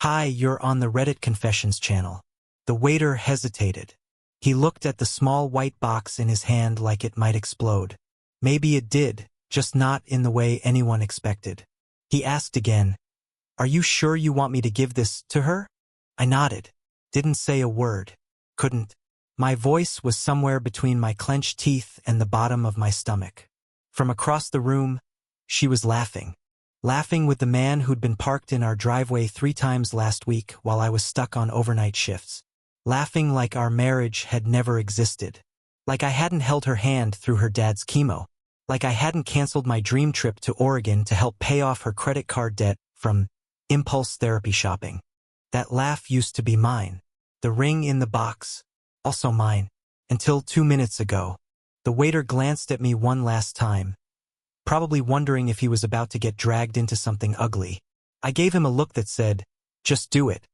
Hi, you're on the Reddit Confessions channel. The waiter hesitated. He looked at the small white box in his hand like it might explode. Maybe it did, just not in the way anyone expected. He asked again, "Are you sure you want me to give this to her?" I nodded. Didn't say a word. Couldn't. My voice was somewhere between my clenched teeth and the bottom of my stomach. From across the room, she was laughing. Laughing with the man who'd been parked in our driveway 3 times last week while I was stuck on overnight shifts. Laughing like our marriage had never existed. Like I hadn't held her hand through her dad's chemo. Like I hadn't canceled my dream trip to Oregon to help pay off her credit card debt from impulse therapy shopping. That laugh used to be mine. The ring in the box, also mine. Until 2 minutes ago. The waiter glanced at me one last time, probably wondering if he was about to get dragged into something ugly. I gave him a look that said, "Just do it,"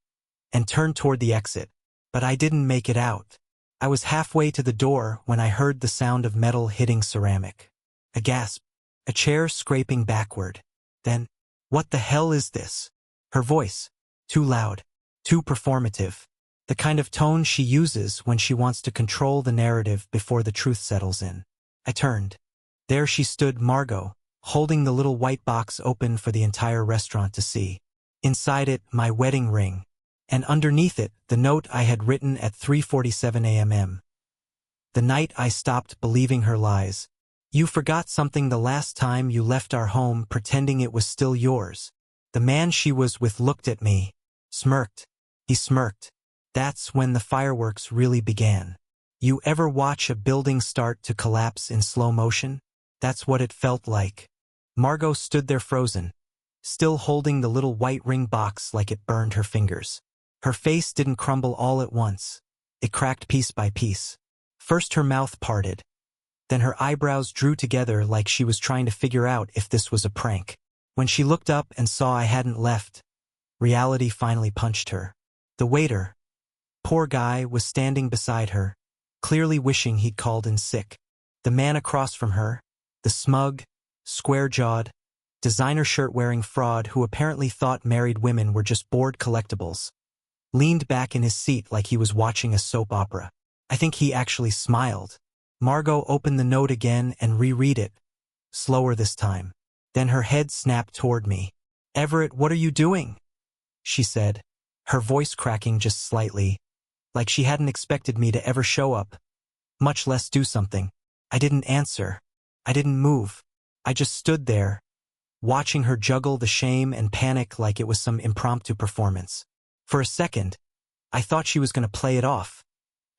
and turned toward the exit. But I didn't make it out. I was halfway to the door when I heard the sound of metal hitting ceramic. A gasp. A chair scraping backward. Then, "What the hell is this?" Her voice. Too loud. Too performative. The kind of tone she uses when she wants to control the narrative before the truth settles in. I turned. There she stood, Margot, holding the little white box open for the entire restaurant to see. Inside it, my wedding ring. And underneath it, the note I had written at 3:47 a.m. The night I stopped believing her lies. "You forgot something the last time you left our home, pretending it was still yours." The man she was with looked at me. Smirked. He smirked. That's when the fireworks really began. You ever watch a building start to collapse in slow motion? That's what it felt like. Margot stood there frozen, still holding the little white ring box like it burned her fingers. Her face didn't crumble all at once. It cracked piece by piece. First her mouth parted. Then her eyebrows drew together like she was trying to figure out if this was a prank. When she looked up and saw I hadn't left, reality finally punched her. The waiter, poor guy, was standing beside her, clearly wishing he'd called in sick. The man across from her, the smug, square-jawed, designer shirt-wearing fraud who apparently thought married women were just bored collectibles, leaned back in his seat like he was watching a soap opera. I think he actually smiled. Margot opened the note again and reread it, slower this time. Then her head snapped toward me. "Everett, what are you doing?" she said, her voice cracking just slightly, like she hadn't expected me to ever show up, much less do something. I didn't answer. I didn't move. I just stood there, watching her juggle the shame and panic like it was some impromptu performance. For a second, I thought she was going to play it off,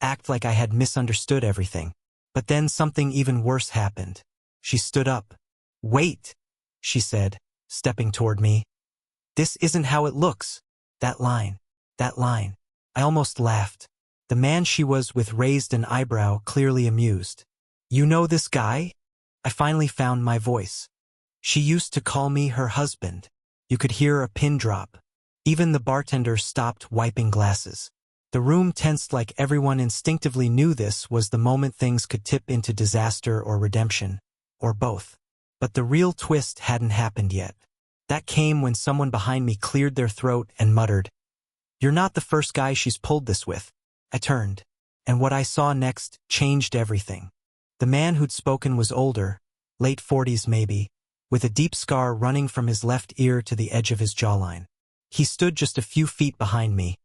act like I had misunderstood everything. But then something even worse happened. She stood up. "Wait," she said, stepping toward me. "This isn't how it looks." That line. That line. I almost laughed. The man she was with raised an eyebrow, clearly amused. "You know this guy?" I finally found my voice. "She used to call me her husband." You could hear a pin drop. Even the bartender stopped wiping glasses. The room tensed like everyone instinctively knew this was the moment things could tip into disaster or redemption, or both. But the real twist hadn't happened yet. That came when someone behind me cleared their throat and muttered, "You're not the first guy she's pulled this with." I turned, and what I saw next changed everything. The man who'd spoken was older, late 40s maybe, with a deep scar running from his left ear to the edge of his jawline. He stood just a few feet behind me,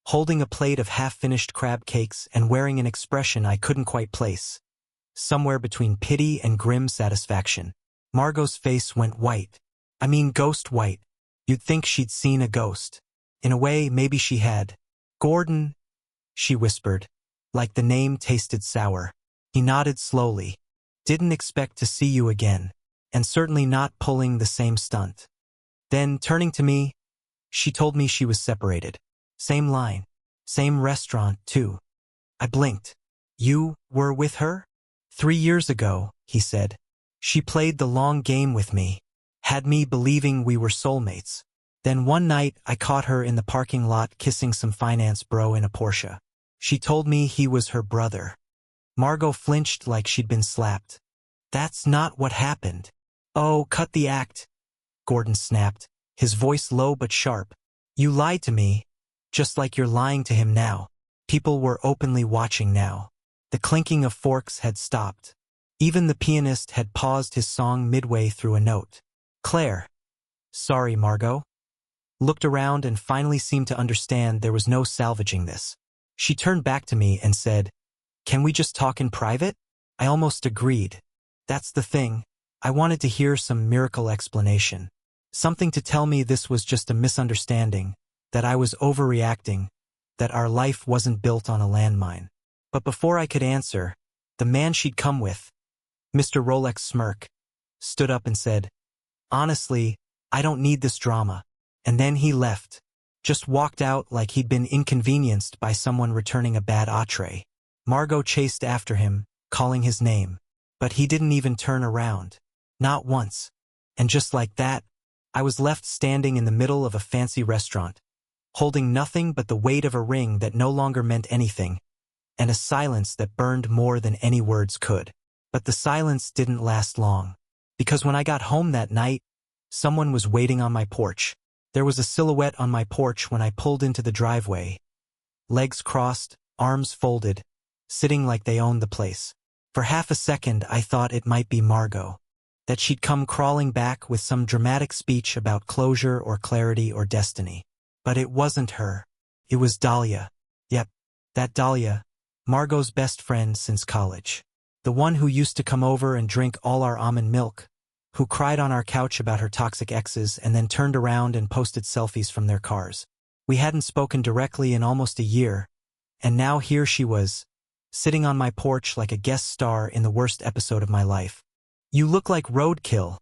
holding a plate of half-finished crab cakes and wearing an expression I couldn't quite place, somewhere between pity and grim satisfaction. Margot's face went white. I mean ghost white. You'd think she'd seen a ghost. In a way, maybe she had. "Gordon," she whispered, like the name tasted sour. He nodded slowly. "Didn't expect to see you again, and certainly not pulling the same stunt." Then, turning to me, she told me she was separated. Same line. Same restaurant, too. I blinked. "You were with her?" 3 years ago, he said. "She played the long game with me, had me believing we were soulmates. Then one night I caught her in the parking lot kissing some finance bro in a Porsche. She told me he was her brother." Margot flinched like she'd been slapped. "That's not what happened." "Oh, cut the act," Gordon snapped, his voice low but sharp. You lied to me, just like you're lying to him now. People were openly watching now. The clinking of forks had stopped. Even the pianist had paused his song midway through a note. Claire. Sorry, Margot. Looked around and finally seemed to understand there was no salvaging this. She turned back to me and said, "Can we just talk in private?" I almost agreed. That's the thing. I wanted to hear some miracle explanation. Something to tell me this was just a misunderstanding, that I was overreacting, that our life wasn't built on a landmine. But before I could answer, the man she'd come with, Mr. Rolex Smirk, stood up and said, "Honestly, I don't need this drama." And then he left, just walked out like he'd been inconvenienced by someone returning a bad entree. Margot chased after him, calling his name, but he didn't even turn around. Not once. And just like that, I was left standing in the middle of a fancy restaurant, holding nothing but the weight of a ring that no longer meant anything, and a silence that burned more than any words could. But the silence didn't last long, because when I got home that night, someone was waiting on my porch. There was a silhouette on my porch when I pulled into the driveway. Legs crossed, arms folded, sitting like they owned the place. For half a second I thought it might be Margot, that she'd come crawling back with some dramatic speech about closure or clarity or destiny. But it wasn't her. It was Dahlia. Yep, that Dahlia, Margot's best friend since college. The one who used to come over and drink all our almond milk, who cried on our couch about her toxic exes and then turned around and posted selfies from their cars. We hadn't spoken directly in almost a year, and now here she was, sitting on my porch like a guest star in the worst episode of my life. "You look like roadkill,"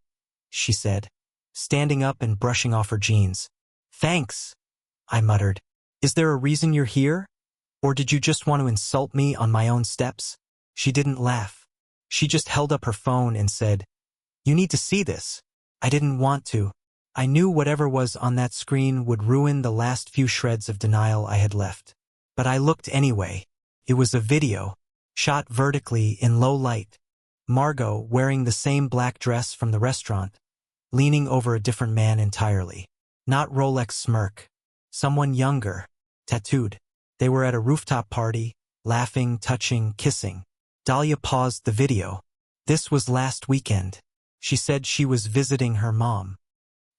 she said, standing up and brushing off her jeans. "Thanks," I muttered. "Is there a reason you're here? Or did you just want to insult me on my own steps?" She didn't laugh. She just held up her phone and said, "You need to see this." I didn't want to. I knew whatever was on that screen would ruin the last few shreds of denial I had left. But I looked anyway. It was a video, shot vertically in low light. Margot wearing the same black dress from the restaurant, leaning over a different man entirely. Not Rolex Smirk. Someone younger, tattooed. They were at a rooftop party, laughing, touching, kissing. Dahlia paused the video. This was last weekend. She said she was visiting her mom.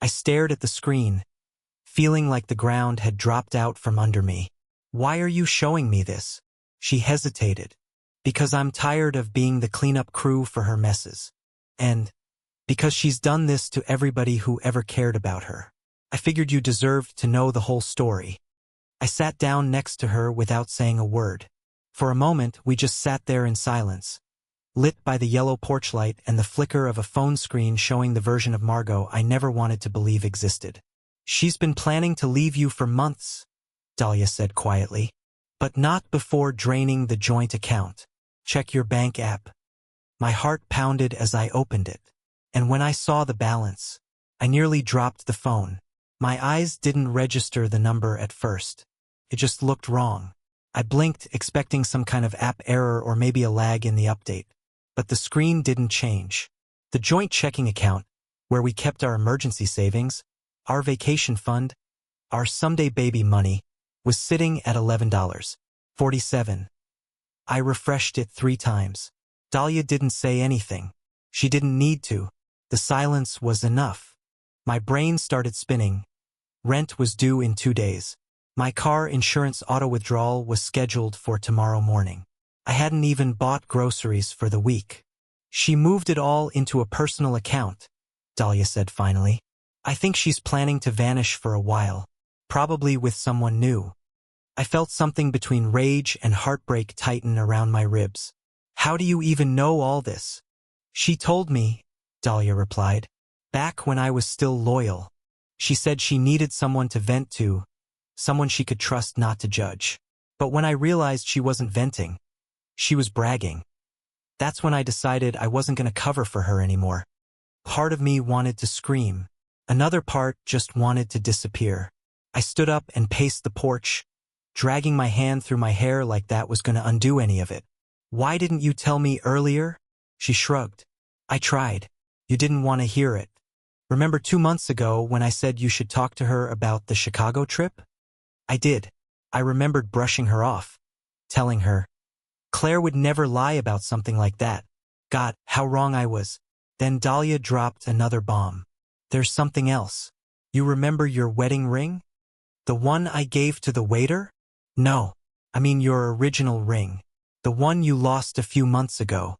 I stared at the screen, feeling like the ground had dropped out from under me. "Why are you showing me this?" She hesitated. "Because I'm tired of being the cleanup crew for her messes. And because she's done this to everybody who ever cared about her. I figured you deserved to know the whole story." I sat down next to her without saying a word. For a moment, we just sat there in silence, lit by the yellow porch light and the flicker of a phone screen showing the version of Margot I never wanted to believe existed. "She's been planning to leave you for months," Dahlia said quietly. "But not before draining the joint account. Check your bank app." My heart pounded as I opened it. And when I saw the balance, I nearly dropped the phone. My eyes didn't register the number at first. It just looked wrong. I blinked, expecting some kind of app error or maybe a lag in the update. But the screen didn't change. The joint checking account, where we kept our emergency savings, our vacation fund, our someday baby money, was sitting at $11.47. I refreshed it 3 times. Dahlia didn't say anything. She didn't need to. The silence was enough. My brain started spinning. Rent was due in 2 days. My car insurance auto withdrawal was scheduled for tomorrow morning. I hadn't even bought groceries for the week. "She moved it all into a personal account," Dahlia said finally. "I think she's planning to vanish for a while, probably with someone new." I felt something between rage and heartbreak tighten around my ribs. "How do you even know all this?" "She told me," Dahlia replied, "back when I was still loyal. She said she needed someone to vent to, someone she could trust not to judge. But when I realized she wasn't venting, she was bragging. That's when I decided I wasn't going to cover for her anymore. Part of me wanted to scream. Another part just wanted to disappear. I stood up and paced the porch, dragging my hand through my hair like that was going to undo any of it. "Why didn't you tell me earlier?" She shrugged. "I tried. You didn't want to hear it." Remember 2 months ago when I said you should talk to her about the Chicago trip? I did. I remembered brushing her off, telling her. Claire would never lie about something like that. God, how wrong I was. Then Dahlia dropped another bomb. There's something else. You remember your wedding ring? The one I gave to the waiter? No. I mean your original ring. The one you lost a few months ago.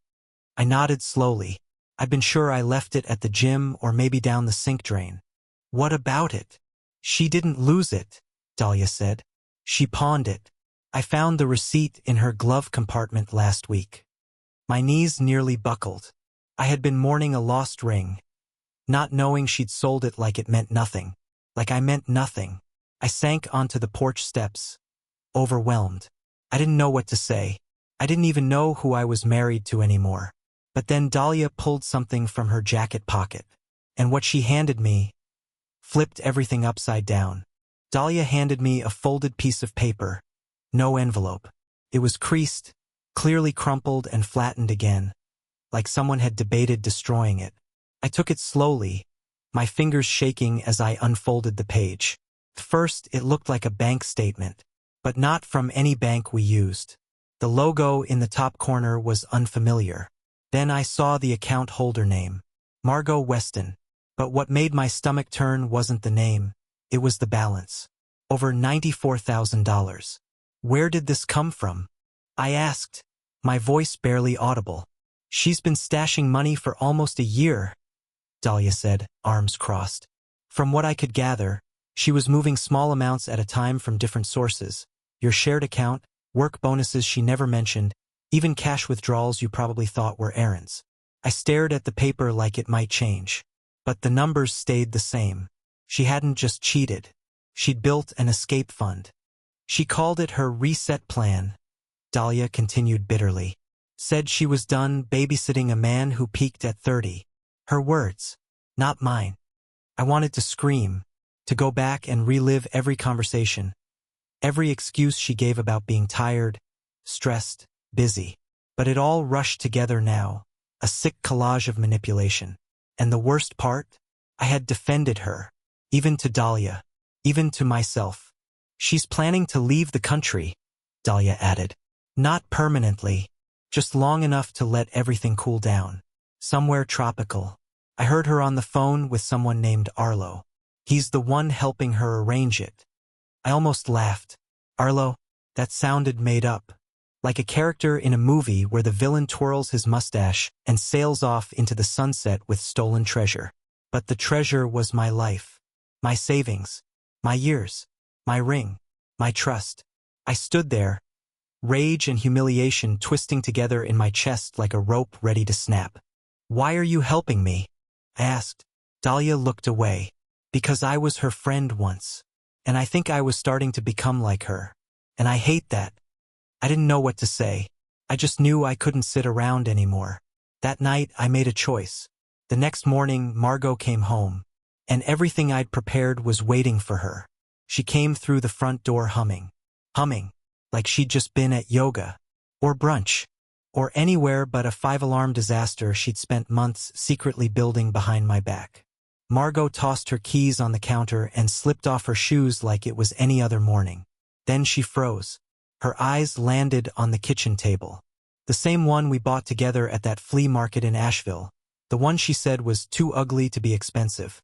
I nodded slowly. I've been sure I left it at the gym or maybe down the sink drain. What about it? She didn't lose it, Dahlia said. She pawned it. I found the receipt in her glove compartment last week. My knees nearly buckled. I had been mourning a lost ring, not knowing she'd sold it like it meant nothing. Like I meant nothing. I sank onto the porch steps, overwhelmed. I didn't know what to say. I didn't even know who I was married to anymore. But then Dahlia pulled something from her jacket pocket, and what she handed me flipped everything upside down. Dahlia handed me a folded piece of paper. No envelope. It was creased, clearly crumpled and flattened again, like someone had debated destroying it. I took it slowly, my fingers shaking as I unfolded the page. First, it looked like a bank statement, but not from any bank we used. The logo in the top corner was unfamiliar. Then I saw the account holder name, Margot Weston. But what made my stomach turn wasn't the name, it was the balance. Over $94,000. Where did this come from? I asked, my voice barely audible. She's been stashing money for almost a year, Dahlia said, arms crossed. From what I could gather, she was moving small amounts at a time from different sources. Your shared account, work bonuses she never mentioned, even cash withdrawals you probably thought were errands. I stared at the paper like it might change. But the numbers stayed the same. She hadn't just cheated. She'd built an escape fund. She called it her reset plan, Dahlia continued bitterly. Said she was done babysitting a man who peaked at 30. Her words, not mine. I wanted to scream, to go back and relive every conversation, every excuse she gave about being tired, stressed, busy. But it all rushed together now, a sick collage of manipulation. And the worst part? I had defended her, even to Dahlia, even to myself. She's planning to leave the country, Dahlia added. Not permanently, just long enough to let everything cool down. Somewhere tropical. I heard her on the phone with someone named Arlo. He's the one helping her arrange it. I almost laughed. Arlo? That sounded made up. Like a character in a movie where the villain twirls his mustache and sails off into the sunset with stolen treasure. But the treasure was my life, my savings, my years, my ring, my trust. I stood there, rage and humiliation twisting together in my chest like a rope ready to snap. Why are you helping me? I asked. Dahlia looked away. Because I was her friend once. And I think I was starting to become like her. And I hate that. I didn't know what to say. I just knew I couldn't sit around anymore. That night, I made a choice. The next morning, Margot came home, and everything I'd prepared was waiting for her. She came through the front door humming, like she'd just been at yoga, or brunch, or anywhere but a five-alarm disaster she'd spent months secretly building behind my back. Margot tossed her keys on the counter and slipped off her shoes like it was any other morning. Then she froze. Her eyes landed on the kitchen table. The same one we bought together at that flea market in Asheville. The one she said was too ugly to be expensive,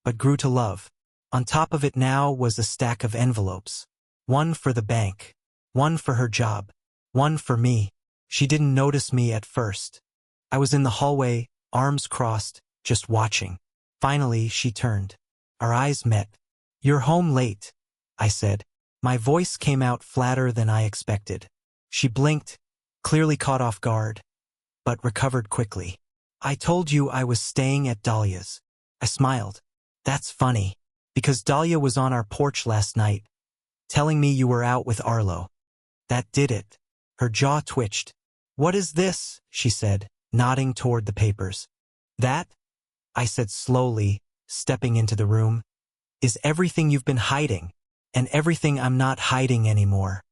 but grew to love. On top of it now was a stack of envelopes. One for the bank, one for her job, one for me. She didn't notice me at first. I was in the hallway, arms crossed, just watching. Finally, she turned. Our eyes met. "You're home late," I said. My voice came out flatter than I expected. She blinked, clearly caught off guard, but recovered quickly. "I told you I was staying at Dahlia's." I smiled. "That's funny, because Dahlia was on our porch last night, telling me you were out with Arlo." That did it. Her jaw twitched. "What is this?" she said, nodding toward the papers. "That," I said slowly, stepping into the room, "is everything you've been hiding, and everything I'm not hiding anymore."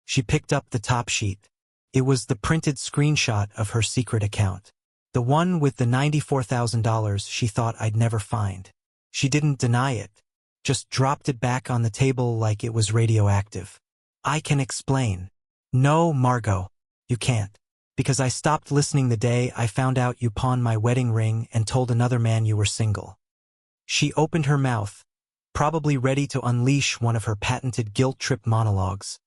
She picked up the top sheet. It was the printed screenshot of her secret account. The one with the $94,000 she thought I'd never find. She didn't deny it, just dropped it back on the table like it was radioactive. I can explain. No, Margot, you can't. Because I stopped listening the day I found out you pawned my wedding ring and told another man you were single. She opened her mouth, probably ready to unleash one of her patented guilt trip monologues.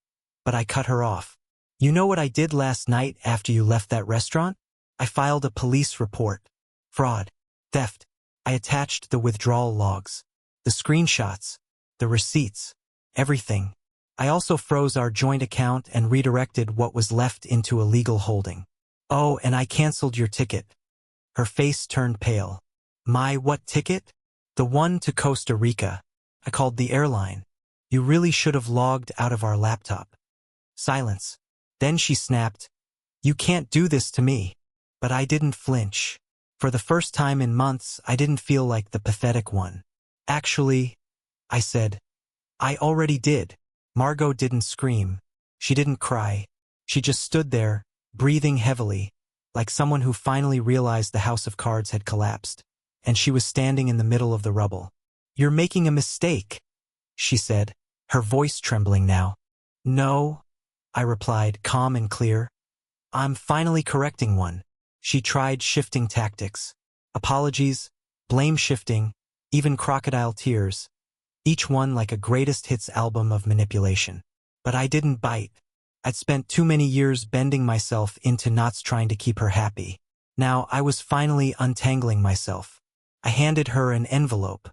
But I cut her off. You know what I did last night after you left that restaurant? I filed a police report. Fraud. Theft. I attached the withdrawal logs, the screenshots, the receipts, everything. I also froze our joint account and redirected what was left into a legal holding. Oh, and I canceled your ticket. Her face turned pale. My what ticket? The one to Costa Rica. I called the airline. You really should have logged out of our laptop. Silence. Then she snapped. You can't do this to me. But I didn't flinch. For the first time in months, I didn't feel like the pathetic one. Actually, I said, I already did. Margot didn't scream. She didn't cry. She just stood there, breathing heavily, like someone who finally realized the house of cards had collapsed, and she was standing in the middle of the rubble. You're making a mistake, she said, her voice trembling now. No, I replied, calm and clear. I'm finally correcting one. She tried shifting tactics. Apologies, blame shifting, even crocodile tears. Each one like a greatest hits album of manipulation. But I didn't bite. I'd spent too many years bending myself into knots trying to keep her happy. Now I was finally untangling myself. I handed her an envelope.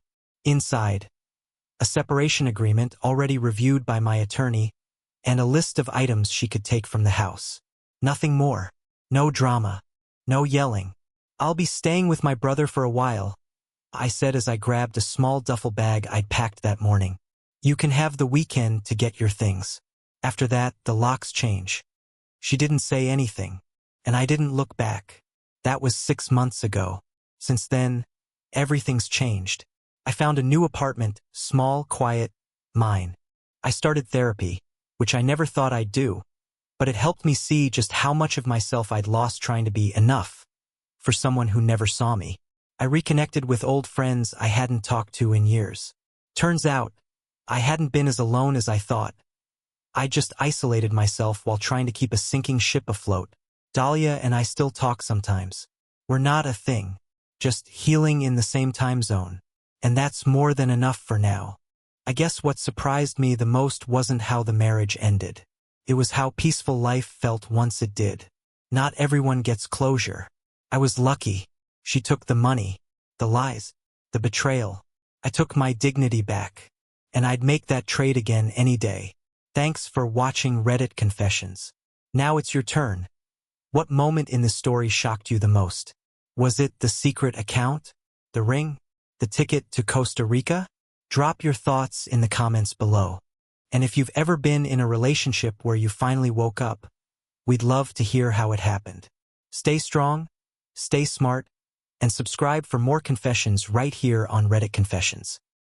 Inside, a separation agreement already reviewed by my attorney, and a list of items she could take from the house. Nothing more. No drama. No yelling. I'll be staying with my brother for a while, I said as I grabbed a small duffel bag I'd packed that morning. You can have the weekend to get your things. After that, the locks change. She didn't say anything, and I didn't look back. That was 6 months ago. Since then, everything's changed. I found a new apartment, small, quiet, mine. I started therapy, which I never thought I'd do, but it helped me see just how much of myself I'd lost trying to be enough for someone who never saw me. I reconnected with old friends I hadn't talked to in years. Turns out, I hadn't been as alone as I thought. I just isolated myself while trying to keep a sinking ship afloat. Dahlia and I still talk sometimes. We're not a thing, just healing in the same time zone. And that's more than enough for now. I guess what surprised me the most wasn't how the marriage ended. It was how peaceful life felt once it did. Not everyone gets closure. I was lucky. She took the money, the lies, the betrayal. I took my dignity back. And I'd make that trade again any day. Thanks for watching Reddit Confessions. Now it's your turn. What moment in this story shocked you the most? Was it the secret account? The ring? The ticket to Costa Rica? Drop your thoughts in the comments below. And if you've ever been in a relationship where you finally woke up, we'd love to hear how it happened. Stay strong, stay smart, and subscribe for more confessions right here on Reddit Confessions.